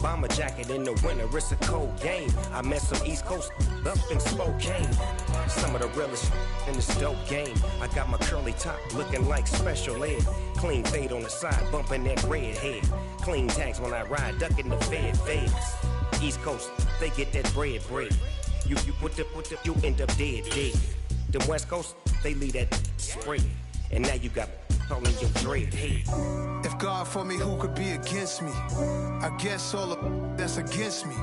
Bomber jacket in the winter, it's a cold game. I met some East Coast up in Spokane. Some of the realest in this dope game. I got my curly top looking like special ed. Clean fade on the side, bumping that red head. Clean tags when I ride, ducking the feds. East Coast, they get that bread. You you end up dead. The West Coast, they leave that spray. And now you got all in your dread head. If God for me, who could be against me? I guess all the that's against me.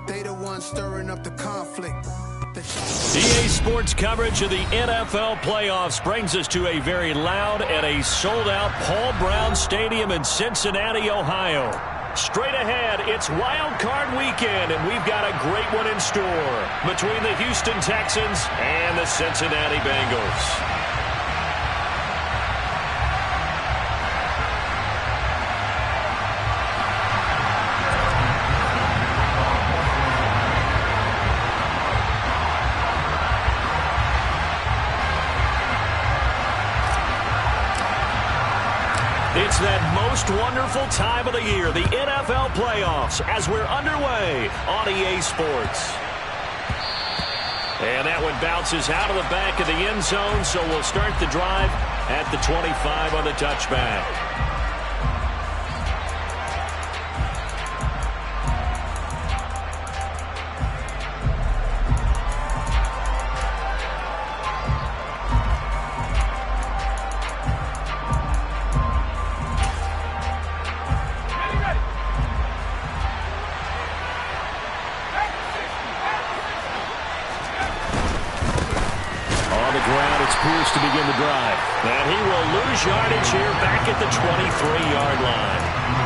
They the ones stirring up the conflict. EA Sports coverage of the NFL playoffs brings us to a very loud and a sold-out Paul Brown Stadium in Cincinnati, Ohio. Straight ahead, it's Wild Card Weekend, and we've got a great one in store between the Houston Texans and the Cincinnati Bengals. It's that most wonderful time of the year, the NFL playoffs, as we're underway on EA Sports. And that one bounces out of the back of the end zone, so we'll start the drive at the 25 on the touchback. Pierce to begin the drive. And he will lose yardage here back at the 23-yard line.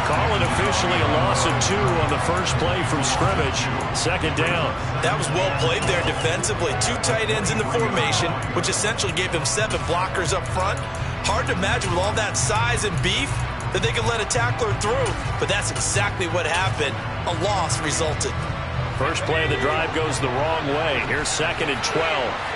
Call it officially a loss of 2 on the first play from scrimmage. Second down. That was well played there defensively. 2 tight ends in the formation, which essentially gave them 7 blockers up front. Hard to imagine with all that size and beef that they could let a tackler through. But that's exactly what happened. A loss resulted. First play of the drive goes the wrong way. Here's 2nd and 12.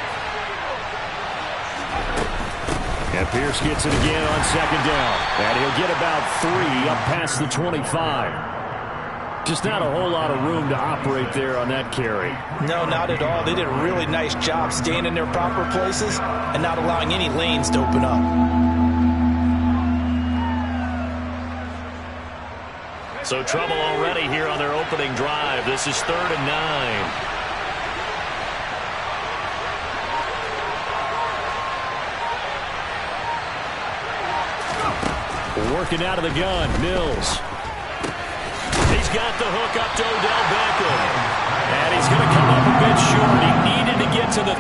And Pierce gets it again on 2nd down. And he'll get about 3 up past the 25. Just not a whole lot of room to operate there on that carry. No, not at all. They did a really nice job staying in their proper places and not allowing any lanes to open up. So trouble already here on their opening drive. This is 3rd and 9. Working out of the gun, Mills. He's got the hook up to Odell Beckham. And he's going to come up a bit short. He needed to get to the...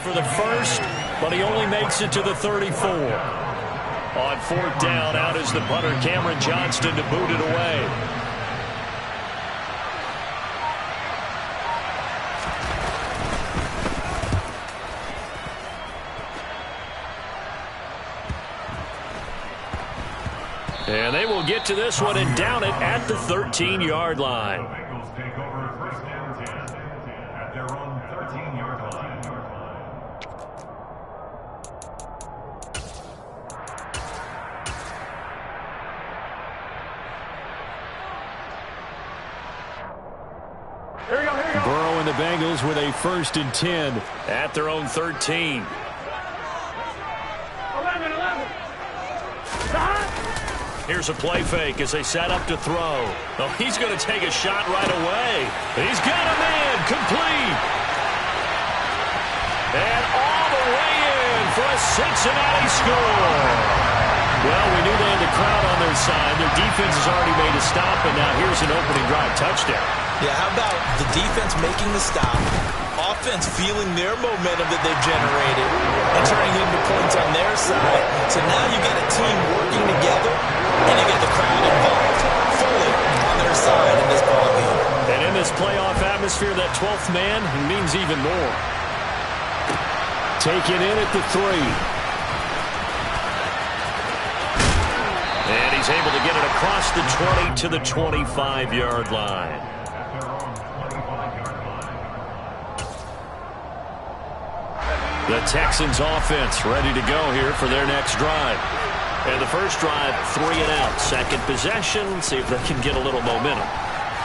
for the first, but he only makes it to the 34. On 4th down, out is the punter, Cameron Johnston, to boot it away. And they will get to this one and down it at the 13-yard line. Burrow and the Bengals with a 1st and 10 at their own 13. 11. Here's a play fake as they set up to throw. Oh, he's going to take a shot right away. He's got a man complete. And all the way in for a Cincinnati score. Well, we knew they had the crowd on their side. Their defense has already made a stop, and now here's an opening drive touchdown. Yeah, how about the defense making the stop? offense feeling their momentum that they've generated and turning it into points on their side. So now you got a team working together, and you got the crowd involved fully on their side in this ballgame. And in this playoff atmosphere, that 12th man means even more. Taken in at the 3. And he's able to get it across the 20 to the 25-yard line. The Texans offense ready to go here for their next drive. And the first drive, 3 and out. Second possession, see if they can get a little momentum.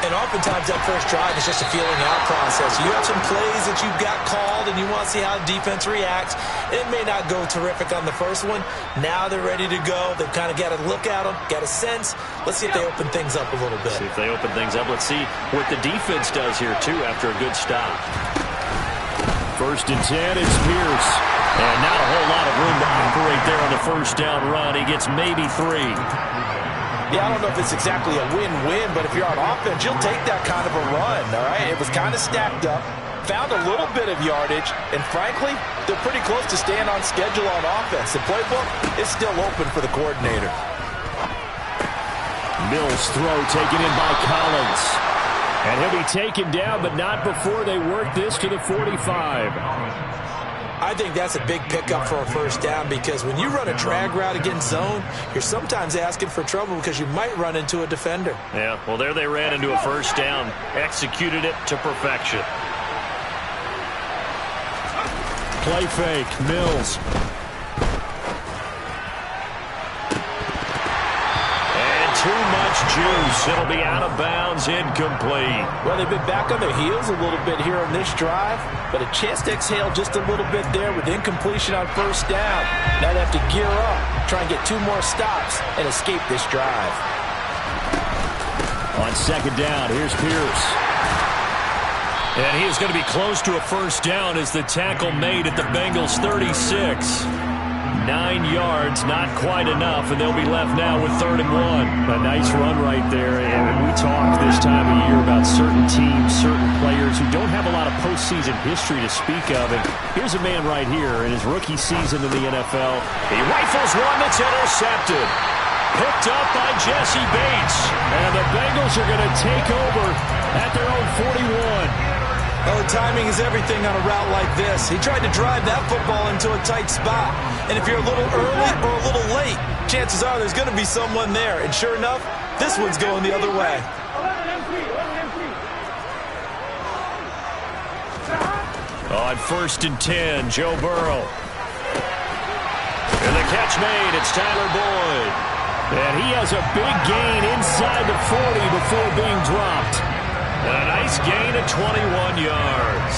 And oftentimes that first drive is just a feeling out process. You have some plays that you've got called and you want to see how the defense reacts. It may not go terrific on the first one. Now they're ready to go. They've kind of got to look at them, got a sense. Let's see if they open things up a little bit. See if they open things up. Let's see what the defense does here, too, after a good stop. First and 10, it's Pierce. And not a whole lot of room to operate there on the first down run. He gets maybe 3. Yeah, I don't know if it's exactly a win-win, but if you're on offense, you'll take that kind of a run, all right? It was kind of stacked up, found a little bit of yardage, and frankly, they're pretty close to staying on schedule on offense. The playbook is still open for the coordinator. Mills throw taken in by Collins. And he'll be taken down, but not before they work this to the 45. I think that's a big pickup for a first down because when you run a drag route against zone, you're sometimes asking for trouble because you might run into a defender. Yeah, well, there they ran into a first down, executed it to perfection. Play fake, Mills. Too much juice. It'll be out of bounds, incomplete. Well, they've been back on their heels a little bit here on this drive, but a chance to exhale just a little bit there with incompletion on first down. Now they have to gear up, try and get 2 more stops, and escape this drive. On second down, here's Pierce. And he is going to be close to a first down as the tackle made at the Bengals' 36. 9 yards, not quite enough, and they'll be left now with 3rd and 1. A nice run right there, and we talk this time of year about certain teams, certain players who don't have a lot of postseason history to speak of, and here's a man right here in his rookie season in the NFL. He rifles one that's intercepted. Picked up by Jesse Bates, and the Bengals are going to take over at their own 41. Well, the timing is everything on a route like this. He tried to drive that football into a tight spot. And if you're a little early or a little late, chances are there's going to be someone there. And sure enough, this one's going the other way. On 1st and 10, Joe Burrow. And the catch made, it's Tyler Boyd. And he has a big gain inside the 40 before being dropped. And a nice gain of 21 yards.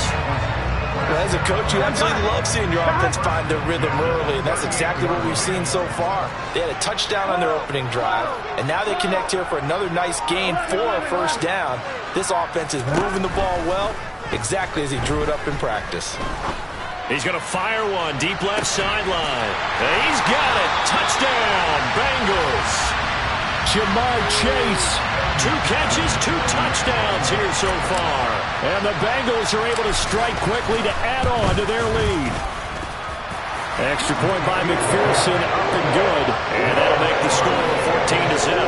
Well, as a coach, you absolutely love seeing your offense find their rhythm early, and that's exactly what we've seen so far. They had a touchdown on their opening drive, and now they connect here for another nice gain for a first down. This offense is moving the ball well, exactly as he drew it up in practice. He's going to fire one, deep left sideline. He's got it. Touchdown, Bengals. Jamar Chase. 2 catches, 2 touchdowns here so far. And the Bengals are able to strike quickly to add on to their lead. Extra point by McPherson, up and good. And that'll make the score 14-7.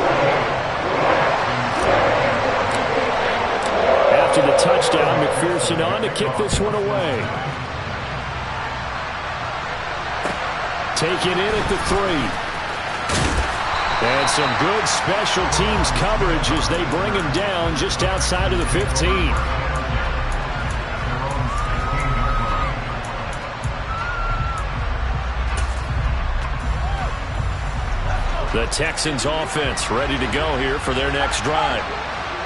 After the touchdown, McPherson on to kick this one away. Taken in at the 3. And some good special teams coverage as they bring him down just outside of the 15. The Texans offense ready to go here for their next drive.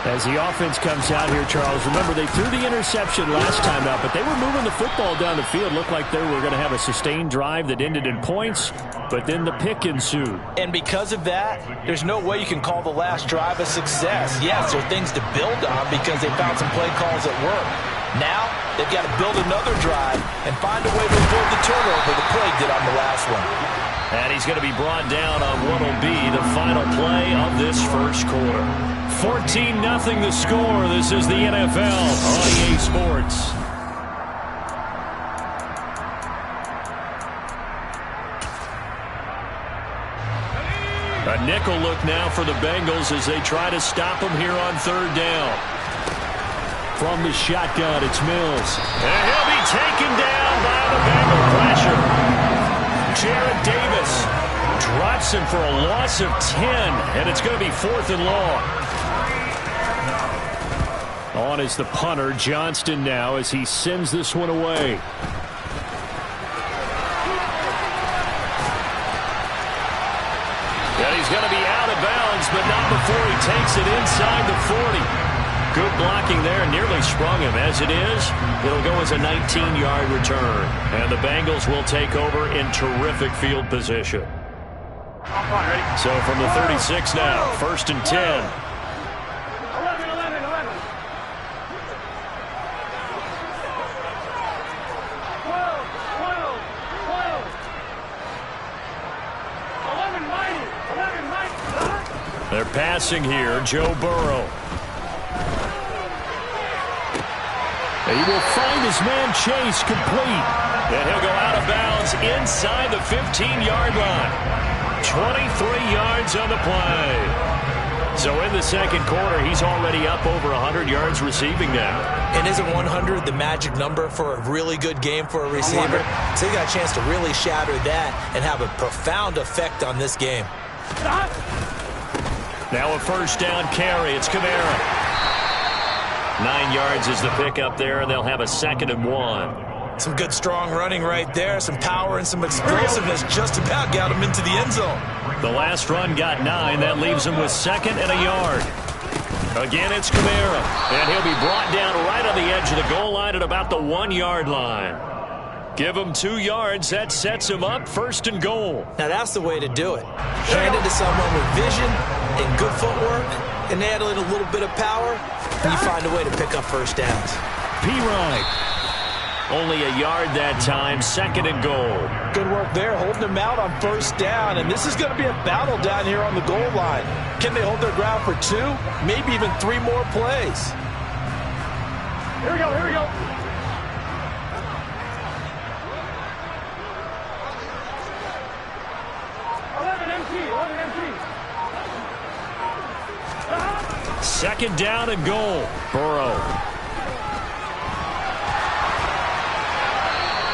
As the offense comes out here, Charles, remember they threw the interception last time out, but they were moving the football down the field. Looked like they were going to have a sustained drive that ended in points, but then the pick ensued. And because of that, there's no way you can call the last drive a success. Yes, there are things to build on because they found some play calls that work. Now, they've got to build another drive and find a way to avoid the turnover the play did on the last one. And he's going to be brought down on what will be the final play of this first quarter. 14-0 the score. This is the NFL on EA Sports. A nickel look now for the Bengals as they try to stop him here on third down. From the shotgun, it's Mills. And he'll be taken down by the Bengal pressure. Jarrett Davis drops him for a loss of 10, and it's going to be 4th and long. On is the punter, Johnston, now as he sends this one away. And he's going to be out of bounds, but not before he takes it inside the 40. Good blocking there, nearly sprung him. As it is, it'll go as a 19-yard return. And the Bengals will take over in terrific field position. So from the 36 now, 1st and 10. They're passing here, Joe Burrow. He will find his man Chase complete. And he'll go out of bounds inside the 15-yard line. 23 yards on the play. So in the second quarter, he's already up over 100 yards receiving now. And isn't 100 the magic number for a really good game for a receiver? So he got a chance to really shatter that and have a profound effect on this game. Now a first down carry. It's Kamara. 9 yards is the pickup there, and they'll have a 2nd and 1. Some good strong running right there. Some power and some explosiveness just about got him into the end zone. The last run got 9. That leaves him with 2nd and a yard. Again, it's Kamara. And he'll be brought down right on the edge of the goal line at about the 1-yard line. Give him 2 yards. That sets him up 1st and goal. Now that's the way to do it. Hand it to someone with vision and good footwork and add a little bit of power, and you find a way to pick up first downs. P-Ride. Only a yard that time, 2nd and goal. Good work there, holding them out on first down, and this is going to be a battle down here on the goal line. Can they hold their ground for 2, maybe even 3 more plays? Here we go, here we go. Second down and goal. Burrow.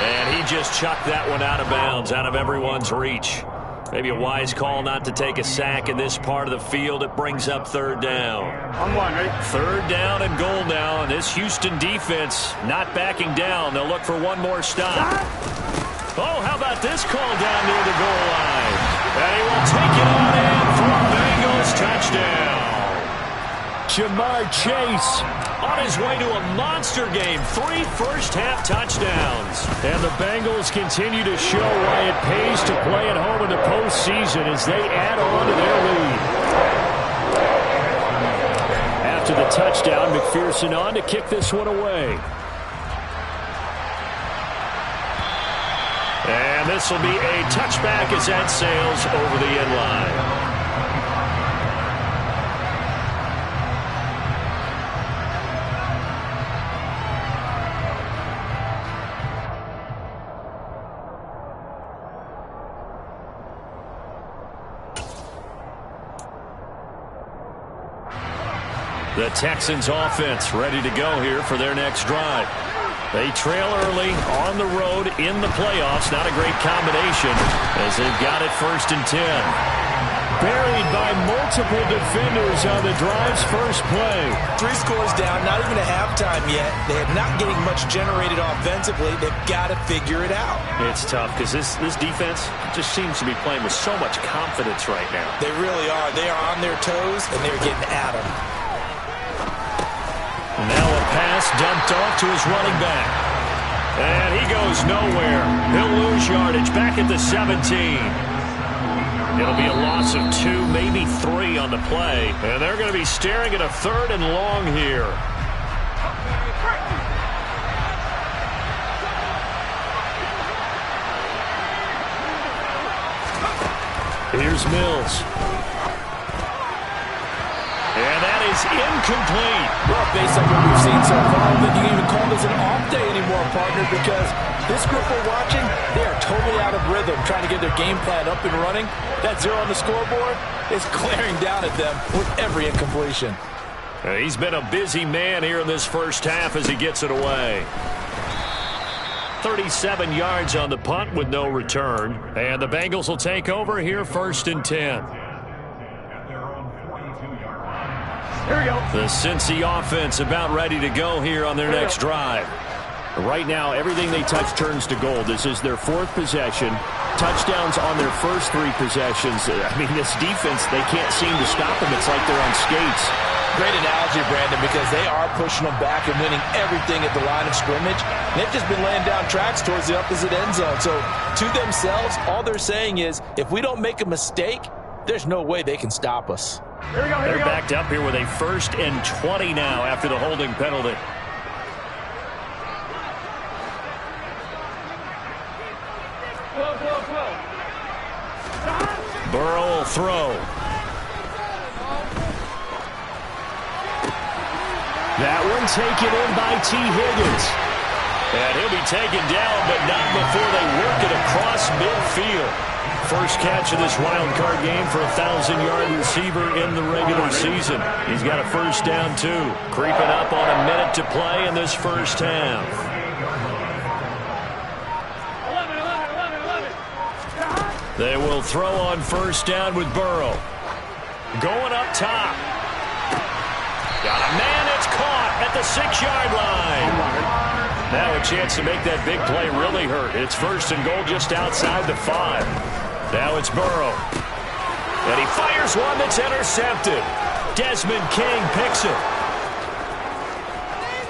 And he just chucked that one out of bounds, out of everyone's reach. Maybe a wise call not to take a sack in this part of the field. It brings up 3rd down. On 1, ready? 3rd down and goal now, and this Houston defense not backing down. They'll look for one more stop. Oh, how about this call down near the goal line? And he will take it on in for a Bengals touchdown. Jamar Chase on his way to a monster game. 3 first-half touchdowns. And the Bengals continue to show why it pays to play at home in the postseason as they add on to their lead. After the touchdown, McPherson on to kick this one away. And this will be a touchback as that sails over the end line. The Texans offense ready to go here for their next drive. They trail early on the road in the playoffs. Not a great combination as they've got it 1st and 10. Buried by multiple defenders on the drive's first play. 3 scores down, not even a halftime yet. They're not getting much generated offensively. They've got to figure it out. It's tough because this defense just seems to be playing with so much confidence right now. They really are. They are on their toes, and they're getting at them. Now a pass dumped off to his running back. And he goes nowhere. He'll lose yardage back at the 17. It'll be a loss of 2, maybe 3 on the play. And they're going to be staring at a 3rd and long here. Here's Mills. And that is is incomplete. Well, based on what we've seen so far, then you can even call this an off day anymore, partner, because this group we're watching, they are totally out of rhythm, trying to get their game plan up and running. That 0 on the scoreboard is glaring down at them with every incompletion. He's been a busy man here in this first half as he gets it away. 37 yards on the punt with no return. And the Bengals will take over here 1st and 10. Here we go. The Cincy offense about ready to go here on their next drive. Right now, everything they touch turns to gold. This is their 4th possession. Touchdowns on their first 3 possessions. I mean, this defense, they can't seem to stop them. It's like they're on skates. Great analogy, Brandon, because they are pushing them back and winning everything at the line of scrimmage. They've just been laying down tracks towards the opposite end zone. So to themselves, all they're saying is, if we don't make a mistake, there's no way they can stop us. Here we go. Here They're we go. backed up here with a 1st and 20 now after the holding penalty. Burrow will throw. That one taken in by T. Higgins. And he'll be taken down, but not before they work it across midfield. First catch of this wild card game for a 1,000-yard receiver in the regular season. He's got a first down, too. Creeping up on a minute to play in this first half. 11. They will throw on first down with Burrow. Going up top. Got a man that's caught at the 6-yard line. Now a chance to make that big play really hurt. It's 1st and goal just outside the 5. Now it's Burrow. And he fires one that's intercepted. Desmond King picks it.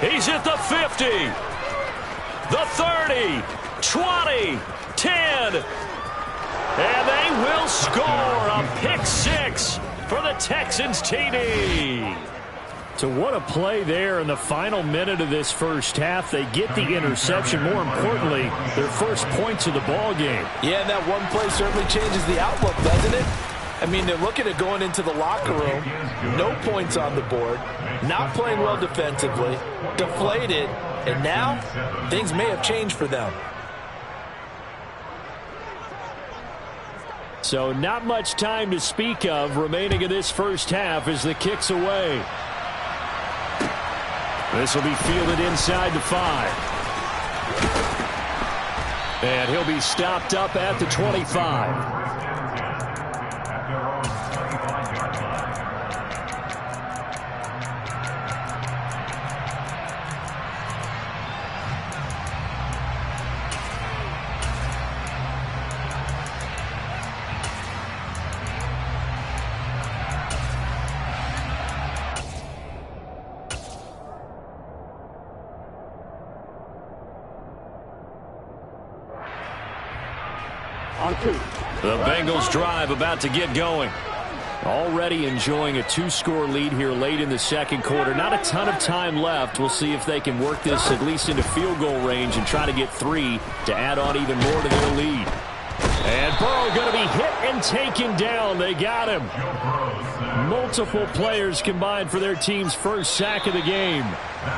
He's at the 50. The 30. 20. 10. And they will score a pick 6 for the Texans TD. So what a play there in the final minute of this first half. They get the interception. More importantly, their first points of the ball game. Yeah, and that one play certainly changes the outlook, doesn't it? I mean, they're looking at going into the locker room, no points on the board, not playing well defensively, deflated, and now things may have changed for them. So not much time to speak of remaining in this first half as the kick's away. This will be fielded inside the 5. And he'll be stopped up at the 25. The Bengals drive about to get going. Already enjoying a 2-score lead here late in the second quarter. Not a ton of time left. We'll see if they can work this at least into field goal range and try to get 3 to add on even more to their lead. And Burrow going to be hit and taken down. They got him. Multiple players combined for their team's first sack of the game.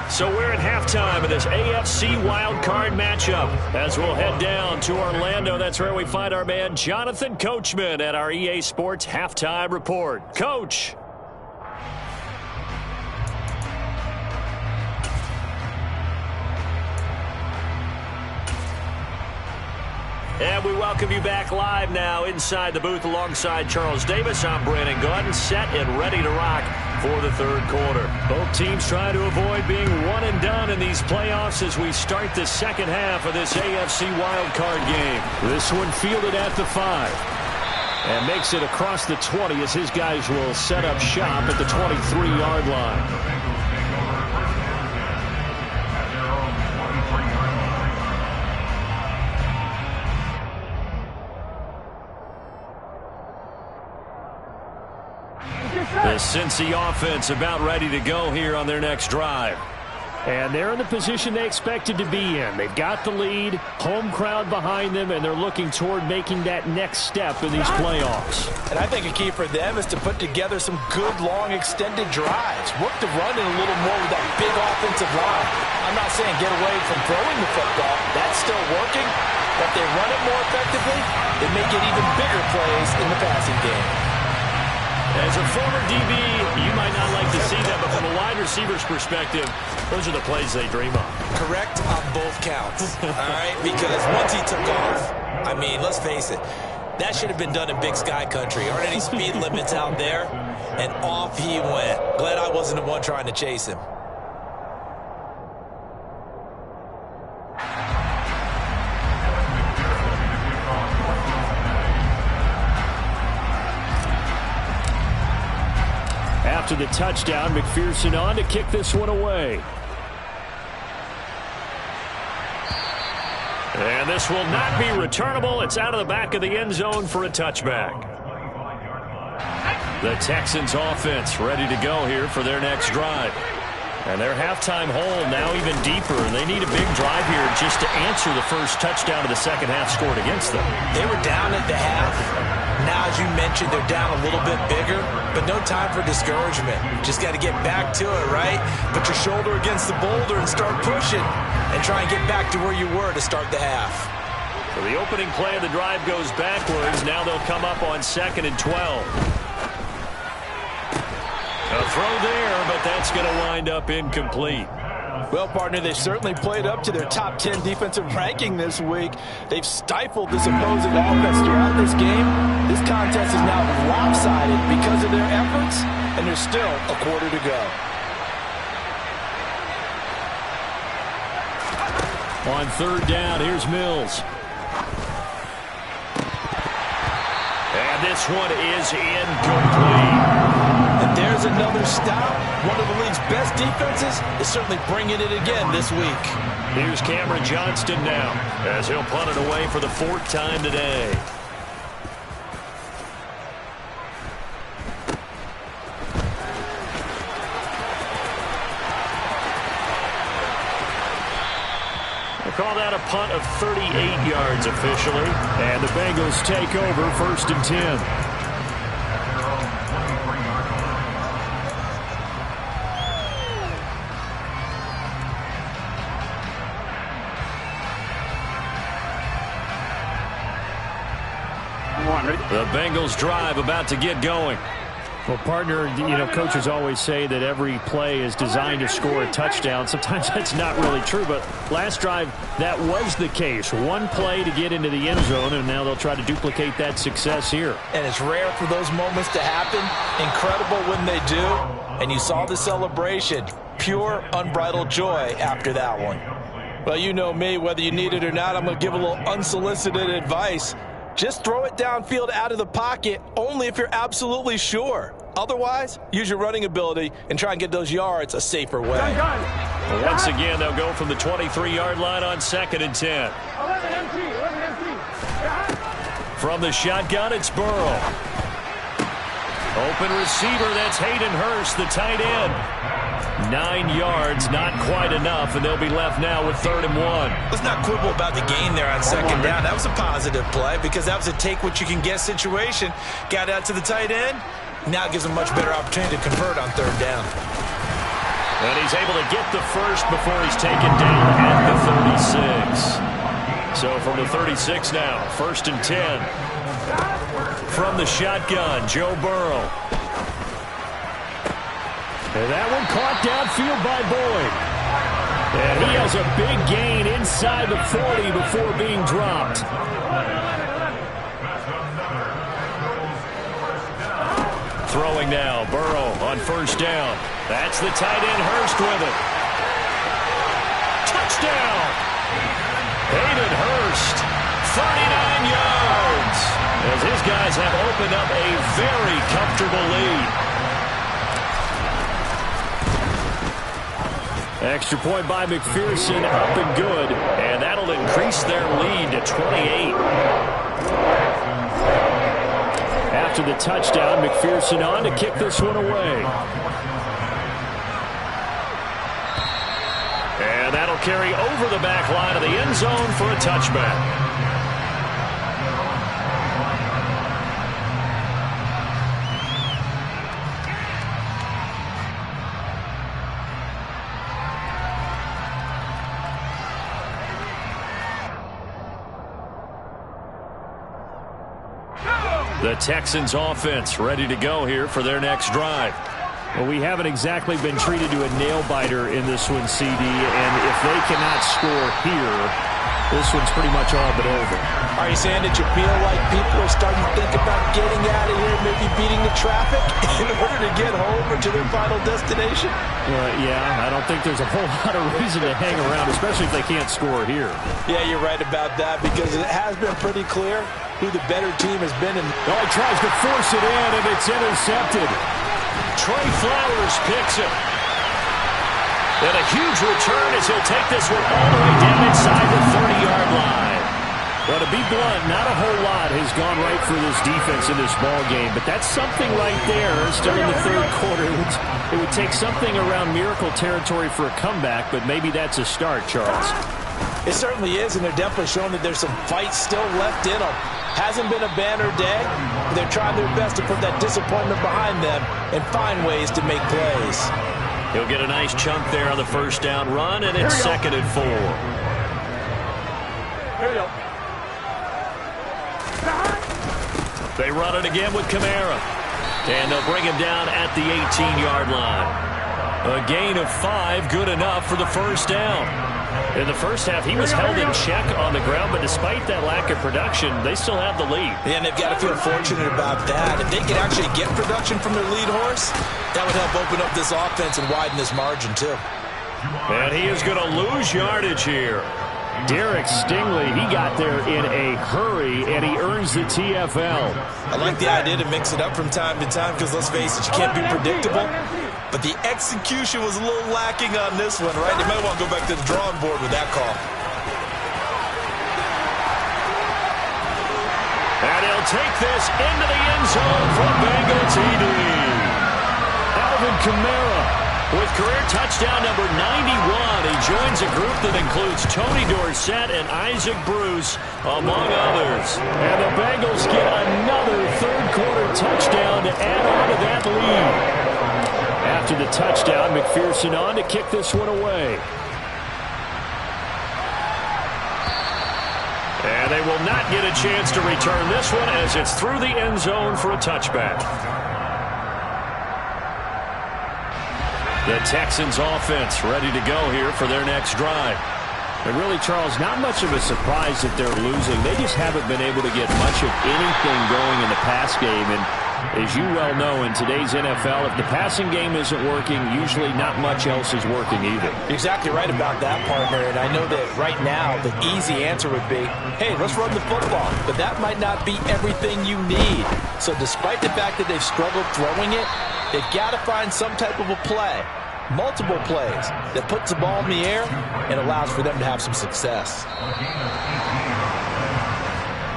So we're at halftime of this AFC wildcard matchup as we'll head down to Orlando. That's where we find our man Jonathan Coachman at our EA Sports Halftime Report. Coach. And we welcome you back live now inside the booth alongside Charles Davis. I'm Brandon Gaudin, set and ready to rock for the third quarter. Both teams trying to avoid being one and done in these playoffs as we start the second half of this AFC wildcard game. This one fielded at the 5. And makes it across the 20 as his guys will set up shop at the 23-yard line. The Cincy offense about ready to go here on their next drive. And they're in the position they expected to be in. They've got the lead, home crowd behind them, and they're looking toward making that next step in these playoffs. And I think a key for them is to put together some good, long, extended drives. Work the run in a little more with that big offensive line. I'm not saying get away from throwing the football. That's still working. But if they run it more effectively, they may get even bigger plays in the passing game. As a former DB, you might not like to see that, but from a wide receiver's perspective, those are the plays they dream of. Correct on both counts, all right? Because once he took off, I mean, let's face it, that should have been done in Big Sky Country. Aren't any speed limits out there? And off he went. Glad I wasn't the one trying to chase him. After the touchdown, McPherson on to kick this one away. And this will not be returnable. It's out of the back of the end zone for a touchback. The Texans offense ready to go here for their next drive. And their halftime hole now even deeper. And they need a big drive here just to answer the first touchdown of the second half scored against them. They were down at the half. Now, as you mentioned, they're down a little bit bigger, but no time for discouragement. Just got to get back to it, right? Put your shoulder against the boulder and start pushing and try and get back to where you were to start the half. So the opening play of the drive goes backwards. Now they'll come up on 2nd and 12. A throw there, but that's going to wind up incomplete. Well, partner, they've certainly played up to their top 10 defensive ranking this week. They've stifled this opposing offense throughout this game. This contest is now lopsided because of their efforts, and there's still a quarter to go. On 3rd down, here's Mills. And this one is incomplete. And there's another stop. One of the league's best defenses is certainly bringing it again this week. Here's Cameron Johnston now as he'll punt it away for the 4th time today. We'll call that a punt of 38 yards officially. And the Bengals take over 1st and 10. The Bengals drive about to get going. Well, partner, you know, coaches always say that every play is designed to score a touchdown. Sometimes that's not really true, but last drive, that was the case. One play to get into the end zone, and now they'll try to duplicate that success here. And it's rare for those moments to happen. Incredible when they do. And you saw the celebration. Pure, unbridled joy after that one. Well, you know me, whether you need it or not, I'm going to give a little unsolicited advice. Just throw it downfield out of the pocket only if you're absolutely sure. Otherwise, use your running ability and try and get those yards a safer way. Well, once again, they'll go from the 23-yard line on 2nd and 10. From the shotgun, it's Burrow. Open receiver, that's Hayden Hurst, the tight end. 9 yards, not quite enough, and they'll be left now with 3rd and 1. Let's not quibble about the gain there on 2nd down. That was a positive play because that was a take-what-you-can-get situation. Got out to the tight end. Now it gives him a much better opportunity to convert on 3rd down. And he's able to get the first before he's taken down at the 36. So from the 36 now, 1st and 10. From the shotgun, Joe Burrow. And that one caught downfield by Boyd. And he has a big gain inside the 40 before being dropped. Throwing now, Burrow on 1st down. That's the tight end Hurst with it. Touchdown! Hayden Hurst, 39 yards. As his guys have opened up a very comfortable lead. Extra point by McPherson, up and good. And that'll increase their lead to 28. After the touchdown, McPherson on to kick this one away. carry over the back line of the end zone for a touchback. The Texans offense ready to go here for their next drive. Well, we haven't exactly been treated to a nail-biter in this one, CD, and if they cannot score here, this one's pretty much all but over. Are you saying that you feel like people are starting to think about getting out of here, maybe beating the traffic in order to get home or to their final destination? Yeah, I don't think there's a whole lot of reason to hang around, especially if they can't score here. Yeah, you're right about that, because it has been pretty clear who the better team has been. Oh, he tries to force it in, and it's intercepted. Trey Flowers picks it. And a huge return as he'll take this one all the way down inside the 30-yard line. Well, to be blunt, not a whole lot has gone right for this defense in this ball game, but that's something right there still in the third quarter. It would take something around miracle territory for a comeback, but maybe that's a start, Charles. It certainly is, and they're definitely showing that there's some fight still left in them. Hasn't been a banner day, but they're trying their best to put that disappointment behind them and find ways to make plays. He'll get a nice chunk there on the first down run, and it's 2nd and 4. Here we go. They run it again with Kamara. And they'll bring him down at the 18-yard line. A gain of 5, good enough for the first down. In the first half, he was held in check on the ground, but despite that lack of production, they still have the lead. And they've got to feel fortunate about that. If they can actually get production from their lead horse, that would help open up this offense and widen this margin, too. And he is going to lose yardage here. Derek Stingley, he got there in a hurry, and he earns the TFL. I like the idea to mix it up from time to time because, let's face it, you can't be predictable. But the execution was a little lacking on this one, right? They might want to go back to the drawing board with that call. And he'll take this into the end zone for a Bengal TD. Alvin Kamara with career touchdown number 91. He joins a group that includes Tony Dorsett and Isaac Bruce, among others. And the Bengals get another third-quarter touchdown to add on to that lead. After the touchdown, McPherson on to kick this one away. And they will not get a chance to return this one as it's through the end zone for a touchback. The Texans offense ready to go here for their next drive. And really, Charles, not much of a surprise that they're losing. They just haven't been able to get much of anything going in the pass game. And as you well know, in today's NFL, if the passing game isn't working, usually not much else is working either. You're exactly right about that, partner. And I know that right now the easy answer would be, hey, let's run the football. But that might not be everything you need. So despite the fact that they've struggled throwing it, they've got to find some type of a play, multiple plays, that puts the ball in the air and allows for them to have some success.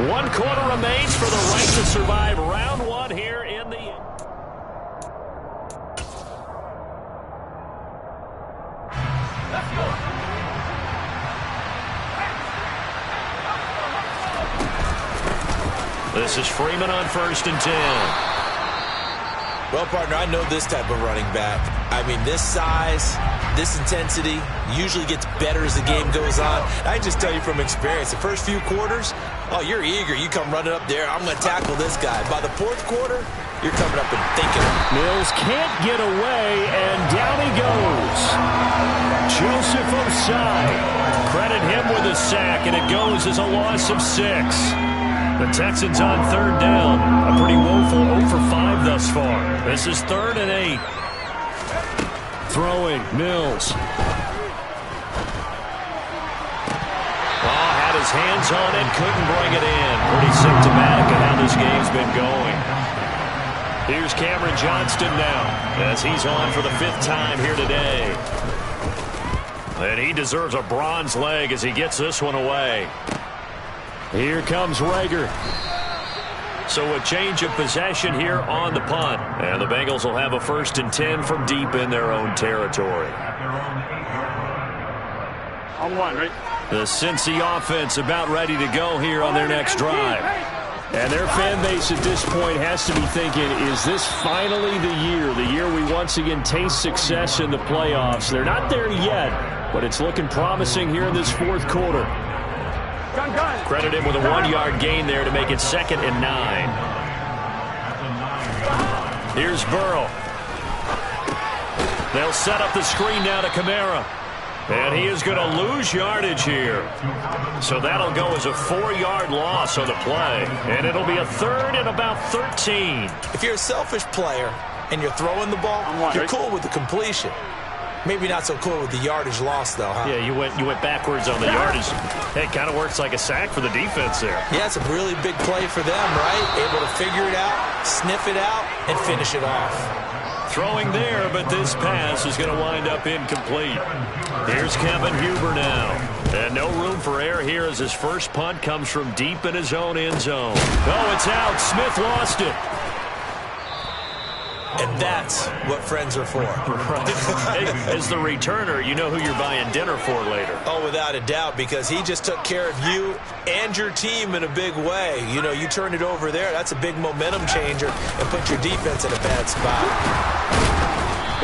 1 quarter remains for the right to survive round 1 here in the... This is Freeman on 1st and 10. Well, partner, I know this type of running back. I mean, this size, this intensity usually gets better as the game goes on. I can just tell you from experience, the first few quarters, oh, you're eager. You come running up there. I'm going to tackle this guy. By the 4th quarter, you're coming up and thinking. Mills can't get away, and down he goes. Joseph Osai. Credit him with a sack, and it goes as a loss of 6. The Texans on 3rd down. A pretty woeful 0 for 5 thus far. This is 3rd and 8. Throwing, Mills. Had his hands on it, couldn't bring it in. Pretty symptomatic of how this game's been going. Here's Cameron Johnston now, as he's on for the 5th time here today. And he deserves a bronze leg as he gets this one away. Here comes Rager. So a change of possession here on the punt. And the Bengals will have a 1st and 10 from deep in their own territory. On one, right? The Cincy offense about ready to go here on their next drive. And their fan base at this point has to be thinking, is this finally the year we once again taste success in the playoffs? They're not there yet, but it's looking promising here in this fourth quarter. Credit him with a 1-yard gain there to make it 2nd and 9. Here's Burrow. They'll set up the screen now to Kamara. And he is going to lose yardage here. So that'll go as a 4-yard loss on the play. And it'll be a 3rd and about 13. If you're a selfish player and you're throwing the ball, you're cool with the completion. Maybe not so cool with the yardage loss, though, huh? Yeah, you went backwards on the yardage. It kind of works like a sack for the defense there. Yeah, it's a really big play for them, right? Able to figure it out, sniff it out, and finish it off. Throwing there, but this pass is going to wind up incomplete. Here's Kevin Huber now. And no room for error here as his first punt comes from deep in his own end zone. Oh, it's out. Smith lost it. And that's what friends are for. Right. Hey, as the returner, you know who you're buying dinner for later. Oh, without a doubt, because he just took care of you and your team in a big way. You know, you turn it over there, that's a big momentum changer and put your defense in a bad spot.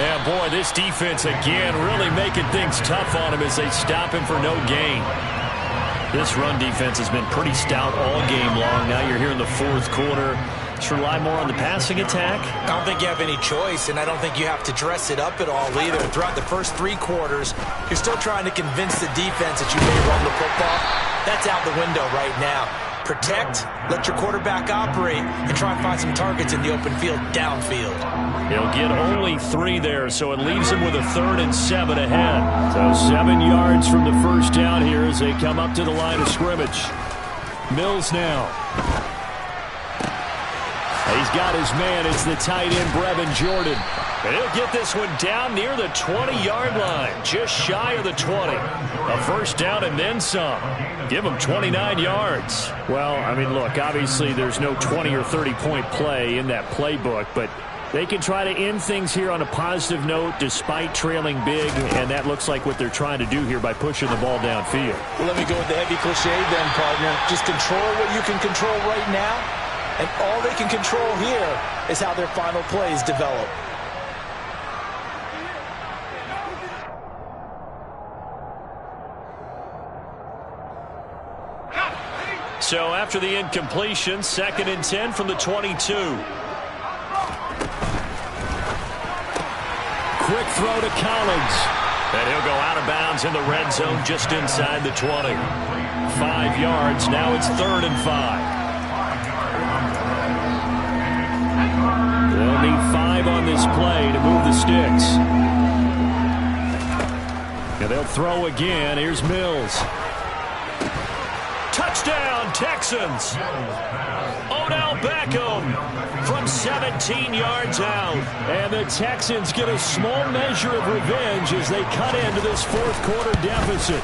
Yeah, boy, this defense again really making things tough on him as they stop him for no gain. This run defense has been pretty stout all game long. Now you're here in the fourth quarter. Let's rely more on the passing attack. I don't think you have any choice, and I don't think you have to dress it up at all either. Throughout the first 3 quarters, you're still trying to convince the defense that you may run the football. That's out the window right now. Protect, let your quarterback operate, and try and find some targets in the open field downfield. He'll get only 3 there, so it leaves him with a 3rd and 7 ahead. So 7 yards from the first down here as they come up to the line of scrimmage. Mills now. He's got his man. It's the tight end, Brevin Jordan. And he'll get this one down near the 20-yard line, just shy of the 20. A first down and then some. Give him 29 yards. Well, I mean, look, obviously there's no 20 or 30-point play in that playbook, but they can try to end things here on a positive note despite trailing big, and that looks like what they're trying to do here by pushing the ball downfield. Well, let me go with the heavy cliche then, partner. Just control what you can control right now, and all they can control here is how their final plays develop. So after the incompletion, 2nd and 10 from the 22. Quick throw to Collins. And he'll go out of bounds in the red zone just inside the 20. 5 yards. Now it's 3rd and 5. They'll need 5 on this play to move the sticks. And they'll throw again. Here's Mills. Touchdown, Texans. Odell Beckham from 17 yards out. And the Texans get a small measure of revenge as they cut into this fourth quarter deficit.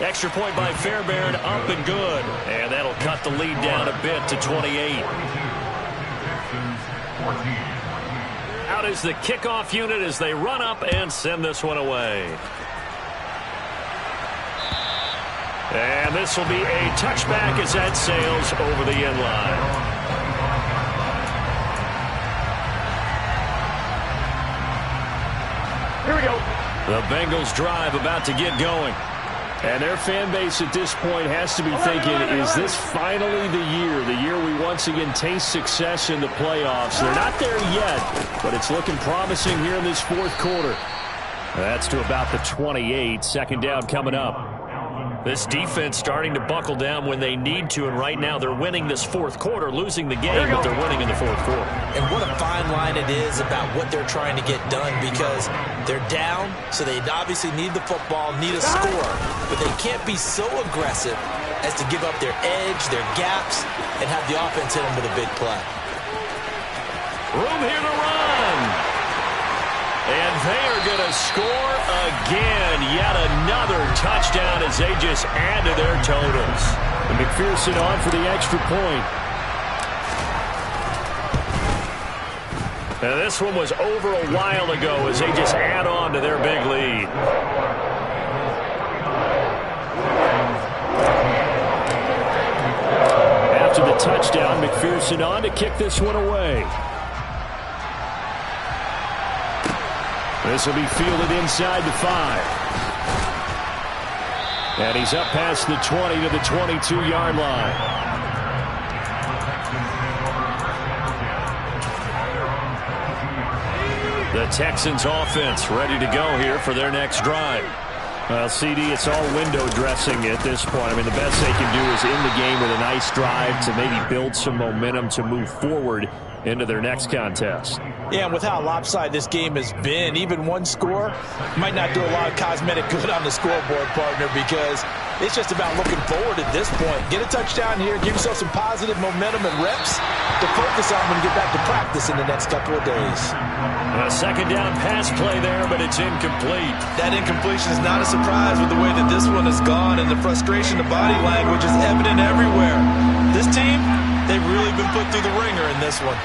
Extra point by Fairbairn, up and good. And that'll cut the lead down a bit to 28. Out is the kickoff unit as they run up and send this one away. And this will be a touchback as that sails over the end line. Here we go. The Bengals drive about to get going. And their fan base at this point has to be thinking, is this finally the year we once again taste success in the playoffs? They're not there yet, but it's looking promising here in this fourth quarter. That's to about the 28. 2nd down coming up. This defense starting to buckle down when they need to, and right now they're winning this fourth quarter, losing the game, but they're winning in the fourth quarter. And what a fine line it is about what they're trying to get done, because they're down, so they obviously need the football, need a score, but they can't be so aggressive as to give up their edge, their gaps, and have the offense hit them with a big play. Room here to run. And they are going to score again. Yet another touchdown as they just add to their totals. And McPherson on for the extra point. Now this one was over a while ago as they just add on to their big lead. a touchdown. McPherson on to kick this one away. This will be fielded inside the 5. And he's up past the 20 to the 22-yard line. The Texans offense ready to go here for their next drive. Well, CD, it's all window dressing at this point. I mean, the best they can do is in the game with a nice drive to maybe build some momentum to move forward into their next contest. Yeah, and with how lopsided this game has been, even one score might not do a lot of cosmetic good on the scoreboard, partner, because it's just about looking forward at this point. Get a touchdown here, give yourself some positive momentum and reps to focus on when you get back to practice in the next couple of days. A second down pass play there, but it's incomplete. That incompletion is not a surprise with the way that this one has gone, and the frustration, the body language is evident everywhere. This team, they've really been put through the ringer in this one.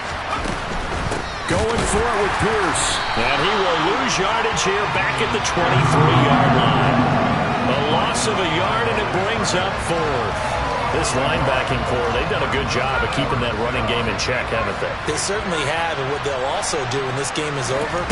Going for it with Pierce. And he will lose yardage here back at the 23-yard line. A loss of a yard, and it brings up 4th. This linebacking core, they've done a good job of keeping that running game in check, haven't they? They certainly have, and what they'll also do when this game is over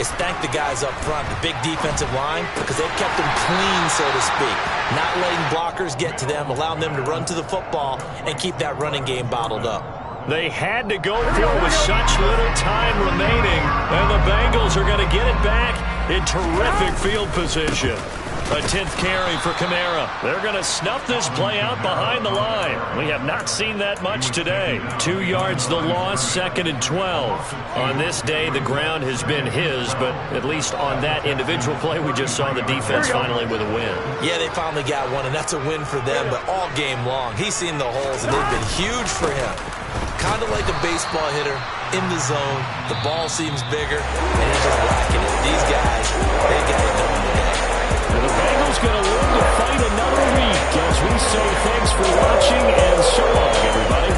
is thank the guys up front, the big defensive line, because they've kept them clean, so to speak. Not letting blockers get to them, allowing them to run to the football and keep that running game bottled up. They had to go for it with such little time remaining, and the Bengals are going to get it back in terrific field position. A 10th carry for Kamara. They're going to snuff this play out behind the line. We have not seen that much today. 2 yards the loss, 2nd and 12. On this day, the ground has been his, but at least on that individual play, we just saw the defense finally with a win. Yeah, they finally got one, and that's a win for them, but all game long, he's seen the holes, and they've been huge for him. Kind of like a baseball hitter in the zone. The ball seems bigger, and he's just whacking it. These guys, they got it done today. And the Bengals going to learn to fight another week as we say thanks for watching and so long, everybody.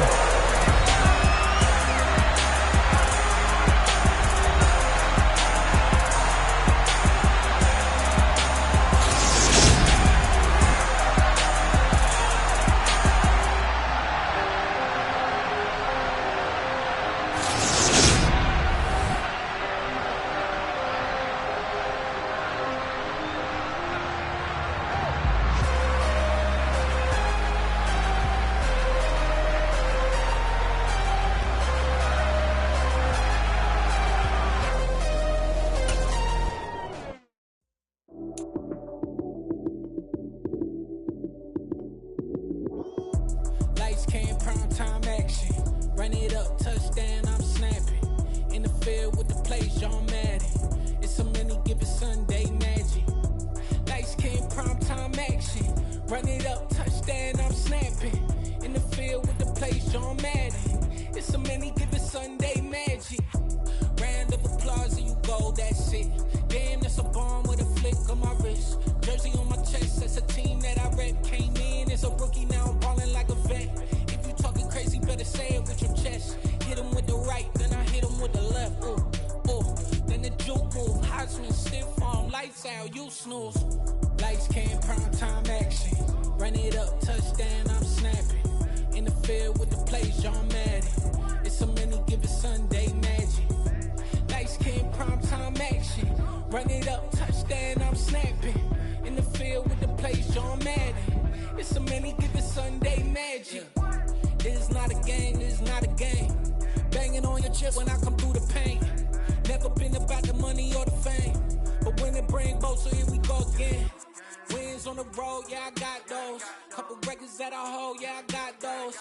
On the road, yeah, I got those. Couple records that I hold, yeah, I got those.